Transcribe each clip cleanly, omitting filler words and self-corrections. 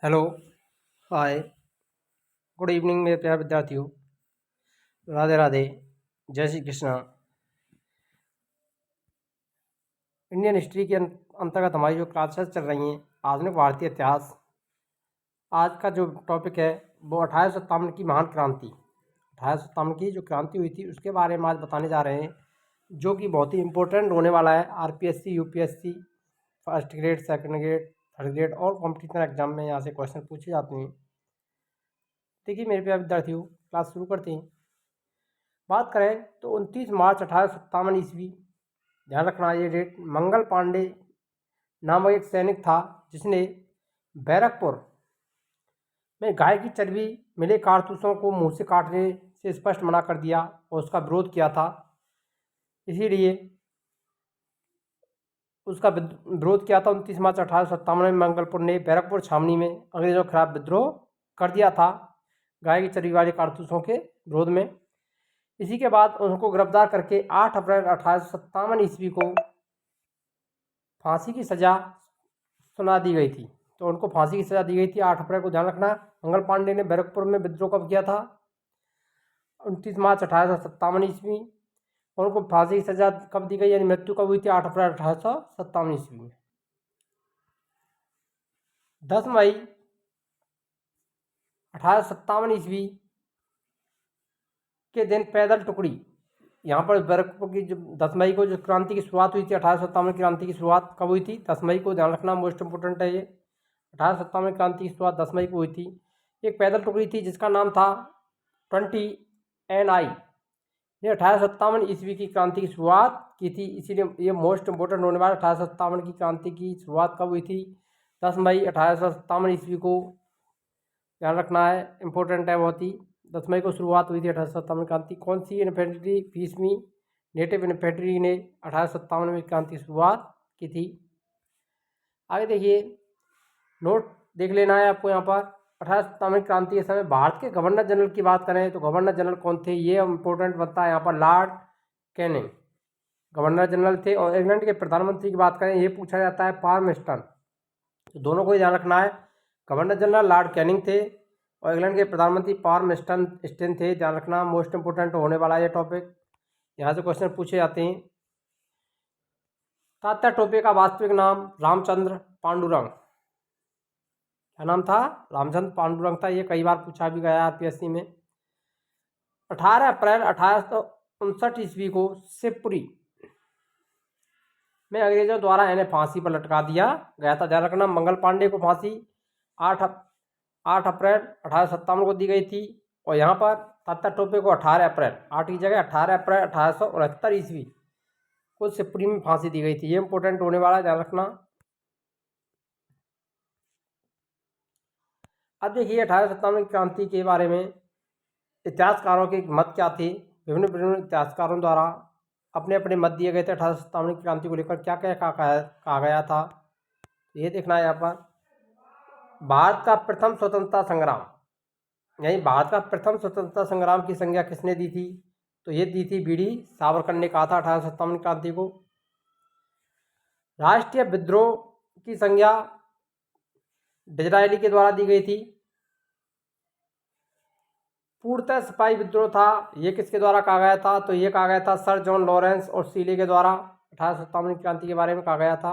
Hello. हाय। Good evening मेरे प्यारे विद्यार्थियों। राधे राधे। जय श्री कृष्णा। इंडियन हिस्ट्री के अंतर्गत हमारी जो क्लासेस चल रही हैं, आधुनिक भारतीय इतिहास, आज का जो टॉपिक है वो 1857 की महान क्रांति। 1857 की जो क्रांति हुई थी उसके बारे में आज बताने जा रहे हैं, जो कि बहुत ही इम्पोर्टेंट होने वाला है। RPSC, UPSC, first grade, second grade, third grade और कॉम्पिटिशन एग्जाम में यहाँ से क्वेश्चन पूछे जाते हैं। देखिए मेरे प्यारे विद्यार्थियों, क्लास शुरू करते हैं। बात करें तो 29 मार्च 1857 ईस्वी, ध्यान रखना ये डेट। मंगल पांडे नामक एक सैनिक था जिसने बैरकपुर में गाय की चर्बी मिले कारतूसों को मुंह से काटने से स्पष्ट मना कर दिया और उसका विरोध किया था। इसीलिए उसका विरोध किया था। 29 मार्च 1857 में मंगलपुर ने बैरकपुर छावनी में अंग्रेजों के खिलाफ विद्रोह कर दिया था, गाय की चर्बी वाले कारतूसों के विरोध में। इसी के बाद उनको गिरफ्तार करके 8 अप्रैल 1857 ईस्वी को फांसी की सज़ा सुना दी गई थी। तो उनको फांसी की सज़ा दी गई थी 8 अप्रैल को, ध्यान रखना। मंगल पांडे ने बैरकपुर में विद्रोह कब किया था? 29 मार्च 1857 ईस्वी। उनको फांसी की सज़ा कब दी गई, यानी मृत्यु कब हुई थी? 8 अप्रैल 1857 ईस्वी में। 10 मई 1857 ईस्वी के दिन पैदल टुकड़ी, यहाँ पर बैरकपुर की जो 10 मई को जो क्रांति की शुरुआत हुई थी, 1857 क्रांति की शुरुआत कब हुई थी? 10 मई को, ध्यान रखना, मोस्ट इंपोर्टेंट है ये। 1857 क्रांति की शुरुआत 10 मई को हुई थी। एक पैदल टुकड़ी थी जिसका नाम था 20 NI। ये 1857 ईस्वी की क्रांति की शुरुआत की थी, इसीलिए ये मोस्ट इंपोर्टेंट होने वाला। 1857 की क्रांति की शुरुआत कब हुई थी? 10 मई 1857 ईस्वी को, ध्यान रखना है, इंपॉर्टेंट है बहुत ही। 10 मई को शुरुआत हुई थी 1857 क्रांति। कौन सी इन्फेंट्री, 20वीं नेटिव इन्फेंट्री ने 1857 में क्रांति की शुरुआत की थी। आगे देखिए, नोट देख लेना है आपको यहाँ पर। 1857 क्रांति के समय भारत के गवर्नर जनरल की बात करें तो गवर्नर जनरल कौन थे, ये इंपॉर्टेंट बनता है यहाँ पर। लॉर्ड कैनिंग गवर्नर जनरल थे। और इंग्लैंड के प्रधानमंत्री की बात करें, ये पूछा जाता है पाल्मस्टन। तो दोनों को ही ध्यान रखना है। गवर्नर जनरल लॉर्ड कैनिंग थे और इंग्लैंड के प्रधानमंत्री पाल्मस्टन थे, ध्यान रखना। मोस्ट इंपोर्टेंट होने वाला ये टॉपिक, यहाँ से क्वेश्चन पूछे जाते हैं। तात्या टोपे का वास्तविक नाम रामचंद्र पांडुरंग। क्या नाम था? रामचंद्र पांडुरंग था। ये कई बार पूछा भी गया आरपीएससी में। 18 अप्रैल 1859 ईस्वी को शिवपुरी में अंग्रेजों द्वारा इन्हें फांसी पर लटका दिया गया था, ध्यान रखना। मंगल पांडे को फांसी 8 अप्रैल 1857 को दी गई थी। और यहाँ पर तात्या टोपे को 18 अप्रैल, 8 की जगह 18 अप्रैल 1869 ईस्वी को शिवपुरी में फांसी दी गई थी। ये इंपॉर्टेंट होने वाला है, ध्यान रखना। अब देखिए 1857 की क्रांति के बारे में इतिहासकारों के मत क्या थे। विभिन्न विभिन्न इतिहासकारों द्वारा अपने अपने मत दिए गए थे 1857 की क्रांति को लेकर। क्या क्या कहा गया था, ये देखना है यहाँ पर। भारत का प्रथम स्वतंत्रता संग्राम, यानी भारत का प्रथम स्वतंत्रता संग्राम की संज्ञा किसने दी थी? तो ये दी थी बीडी सावरकर ने, कहा था 1857 क्रांति को। राष्ट्रीय विद्रोह की संज्ञा डिज़रायली के द्वारा दी गई थी। पूर्णतः सिपाही विद्रोह था, ये किसके द्वारा कहा गया था? तो ये कहा गया था सर जॉन लॉरेंस और सीले के द्वारा। 1857 क्रांति के बारे में कहा गया था।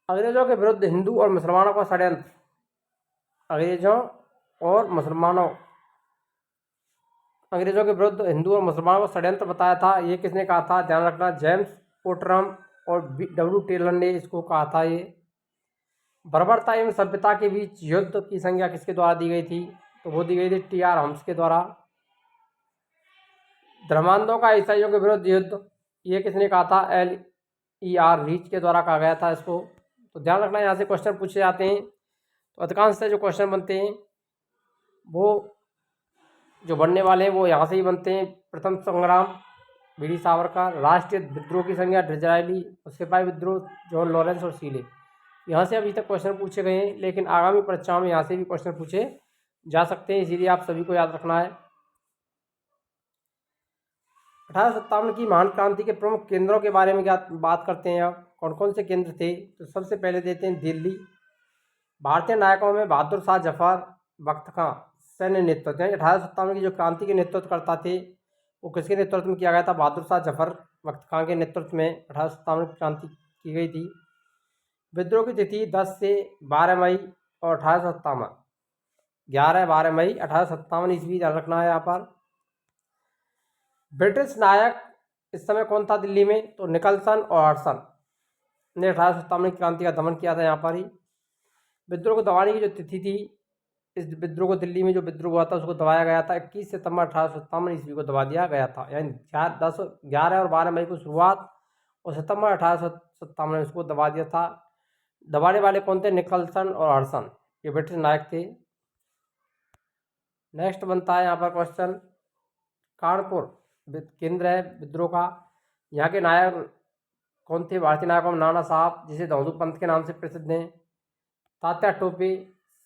अंग्रेजों के विरुद्ध हिंदू और मुसलमानों का षड्यंत्र, अंग्रेजों के विरुद्ध हिंदू और मुसलमानों का षड्यंत्र बताया था, ये किसने कहा था? ध्यान रखना, जेम्स पोटरम और डब्ल्यू टेलर ने इसको कहा था। ये बर्बरता एवं सभ्यता के बीच युद्ध की संज्ञा किसके द्वारा दी गई थी? तो वो दी गई थी टी.आर. हम्स के द्वारा। धर्मांधों का ईसाइयों के विरुद्ध युद्ध, ये किसने कहा था? L.E.R. रीच के द्वारा कहा गया था इसको। तो ध्यान रखना, यहाँ से क्वेश्चन पूछे जाते हैं। तो अधिकांश से जो क्वेश्चन बनते हैं वो जो बनने वाले हैं वो यहाँ से ही बनते हैं। प्रथम संग्राम बीडी सावरकर, राष्ट्रीय विद्रोह की संज्ञा डिज़रायली, और सिपाही विद्रोह जॉन लॉरेंस और सीले। यहाँ से अभी तक क्वेश्चन पूछे गए हैं, लेकिन आगामी परीक्षाओं में यहाँ से भी क्वेश्चन पूछे जा सकते हैं, इसीलिए आप सभी को याद रखना है। 1857 की महान क्रांति के प्रमुख केंद्रों के बारे में क्या बात करते हैं अब। कौन कौन से केंद्र थे, तो सबसे पहले देते हैं दिल्ली। भारतीय नायकों में बहादुर शाह जफर, वक्त खां सैन्य नेतृत्व, यानी 1857 की जो क्रांति के नेतृत्व करता थे वो किसके नेतृत्व में किया गया था? बहादुर शाह जफर वक्त खां के नेतृत्व में 1857 की क्रांति की गई थी। विद्रोह की तिथि 10 से 12 मई और 1857, 11-12 मई 1857 ईस्वी ध्यान रखना है यहाँ पर। ब्रिटिश नायक इस समय कौन था दिल्ली में? तो निकलसन और हडसन ने 1857 की क्रांति का दमन किया था यहाँ पर ही। विद्रोह को दबाने की जो तिथि थी, इस विद्रोह को दिल्ली में जो विद्रोह हुआ था उसको दबाया गया था 21 सितंबर 1857 ईस्वी को दबा दिया गया था, यानी 11 और 12 मई को शुरुआत और सितंबर 1857 में उसको दबा दिया था। दबाने वाले कौन थे? निकलसन और हडसन, ये ब्रिटिश नायक थे। नेक्स्ट बनता है यहाँ पर क्वेश्चन, कानपुर केंद्र है विद्रोह का, यहाँ के नायक कौन थे? भारतीय नायकों में नाना साहब, जिसे दौदू पंथ के नाम से प्रसिद्ध हैं। तात्या टोपे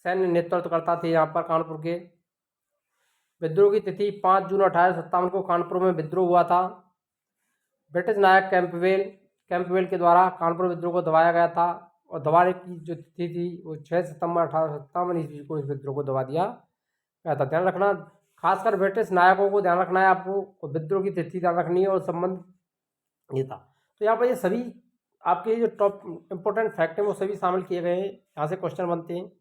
सैन्य नेतृत्व करता थे यहाँ पर कानपुर के। विद्रोह की तिथि 5 जून 1857 को कानपुर में विद्रोह हुआ था। ब्रिटिश नायक कैंपबेल के द्वारा कानपुर विद्रोह को दबाया गया था और दबाने की जो तिथि थी वो 6 सितंबर 1857 ईस्वी को इस विद्रोह को दबा दिया गया था। ध्यान रखना, खासकर ब्रिटिश नायकों को ध्यान रखना है आपको, और विद्रोह की तिथि ध्यान रखनी है और संबंध ये था। तो यहाँ पर ये सभी आपके जो टॉप इंपॉर्टेंट फैक्ट हैं वो सभी शामिल किए गए हैं, यहाँ से क्वेश्चन बनते हैं।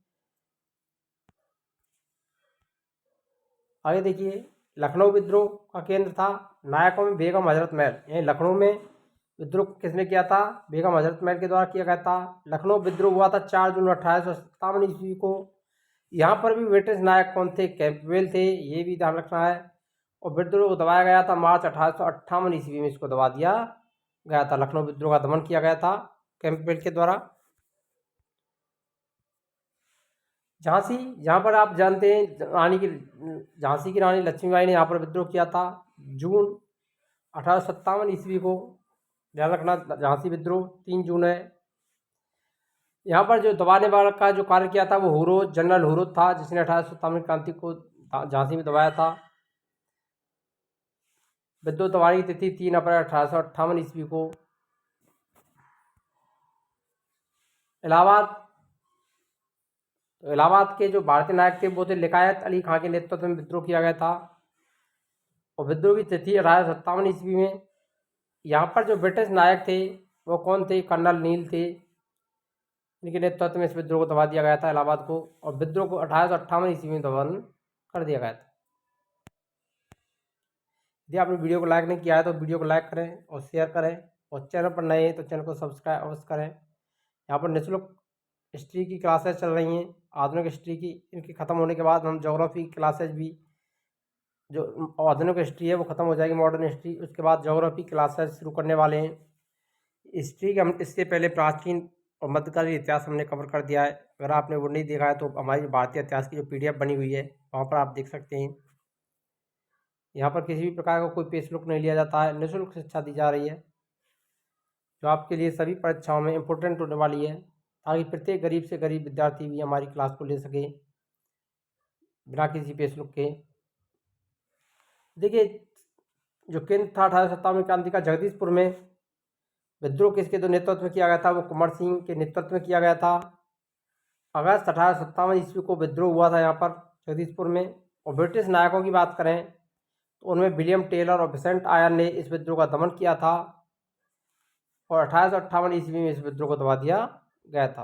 आगे देखिए, लखनऊ विद्रोह का केंद्र था, नायकों में बेगम हजरत महल, यानी लखनऊ में विद्रोह किसने किया था? बेगम हजरत महल के द्वारा किया गया था। लखनऊ विद्रोह हुआ था 4 जून 1857 ईस्वी को। यहाँ पर भी ब्रिटिश नायक कौन थे? कैंपबेल थे, ये भी ध्यान रखना है। और विद्रोह को दबाया गया था मार्च 1858 ईस्वी में, इसको दबा दिया गया था। लखनऊ विद्रोह का दमन किया गया था कैंपबेल के द्वारा। झांसी, जहाँ पर आप जानते हैं झांसी की रानी लक्ष्मीबाई ने यहाँ पर विद्रोह किया था जून 1857 ईस्वी को। ध्यान रखना, झांसी विद्रोह 3 जून है। यहाँ पर जो दबाने वाला का जो कार्य किया था वो हुरोज, जनरल हुरोज था, जिसने 1857 क्रांति को झांसी में दबाया था। विद्रोह दबाने की तिथि 3 अप्रैल 1858 ईस्वी को। इलाहाबाद, तो इलाहाबाद के जो भारतीय नायक थे वो थे लिकायत अली खां के नेतृत्व में विद्रोह किया गया था और विद्रोह की तिथि 1857 ईस्वी में। यहाँ पर जो ब्रिटिश नायक थे वो कौन थे? कर्नल नील थे, इनके नेतृत्व में इस विद्रोह को दबा दिया गया था इलाहाबाद को, और विद्रोह को 1858 ईस्वी में दमन कर दिया गया था। यदि आपने वीडियो को लाइक नहीं किया है तो वीडियो को लाइक करें और शेयर करें, और चैनल पर नए हैं तो चैनल को सब्सक्राइब अवश्य करें। यहाँ पर निःशुल्क हिस्ट्री की क्लासेस चल रही हैं, आधुनिक हिस्ट्री की। इनकी ख़त्म होने के बाद हम ज्योग्राफी क्लासेज भी, जो आधुनिक हिस्ट्री है वो ख़त्म हो जाएगी, मॉडर्न हिस्ट्री, उसके बाद ज्योग्राफी क्लासेस शुरू करने वाले हैं। हिस्ट्री के हम इससे पहले प्राचीन और मध्यकालीन इतिहास हमने कवर कर दिया है। अगर आपने वो नहीं देखा है तो हमारी भारतीय इतिहास की जो PDF बनी हुई है वहाँ पर आप देख सकते हैं। यहाँ पर किसी भी प्रकार का कोई पे शुल्क नहीं लिया जाता है, निःशुल्क शिक्षा दी जा रही है, जो आपके लिए सभी परीक्षाओं में इम्पोर्टेंट होने वाली है, ताकि प्रत्येक गरीब से गरीब विद्यार्थी भी हमारी क्लास को ले सके बिना किसी पे शुल्क के। देखिए, जो केंद्र था 1857 क्रांति का, जगदीशपुर में विद्रोह किसके तो नेतृत्व में किया गया था? वो कुंवर सिंह के नेतृत्व में किया गया था। अगस्त 1857 ईस्वी को विद्रोह हुआ था यहाँ पर जगदीशपुर में। और ब्रिटिश नायकों की बात करें तो उनमें विलियम टेलर और विसेंट आयर ने इस विद्रोह का दमन किया था और 1858 ईस्वी में इस विद्रोह को दबा दिया गया था।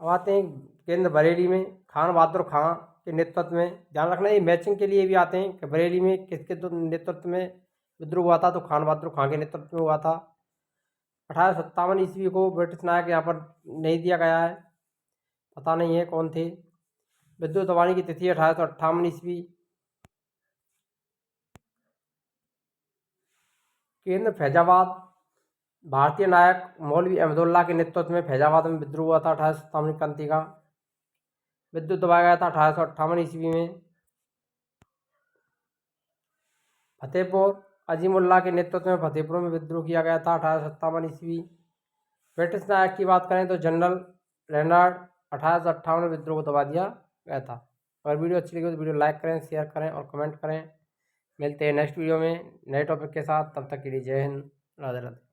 अब आते हैं केंद्र बरेली में, खान बहादुर खां के नेतृत्व में। ध्यान रखना, ये मैचिंग के लिए भी आते हैं कि बरेली में किसके तो नेतृत्व में विद्रोह हुआ था? तो खान बहादुर खां के नेतृत्व में हुआ था। 1857 ईस्वी को ब्रिटिश नायक यहाँ पर नहीं दिया गया है, पता नहीं है कौन थे। विद्रोह दबाने की तिथि 1858 ईस्वी। केंद्र फैजाबाद, भारतीय नायक मौलवी अहमदुल्ला के नेतृत्व में फैजाबाद में विद्रोह हुआ था 1857 क्रांति का। विद्रोह दबाया गया था 1858 ईस्वी में। फतेहपुर, अजीमुल्ला के नेतृत्व में फतेहपुर में विद्रोह किया गया था 1857 ईस्वी। ब्रिटिश नायक की बात करें तो जनरल रेनार्ड, 1858 में विद्रोह को दबा दिया गया था। अगर वीडियो अच्छी लगी तो वीडियो लाइक करें, शेयर करें और कमेंट करें। मिलते हैं नेक्स्ट वीडियो में नए टॉपिक के साथ, तब तक के लिए जय हिंद, राधे राधे।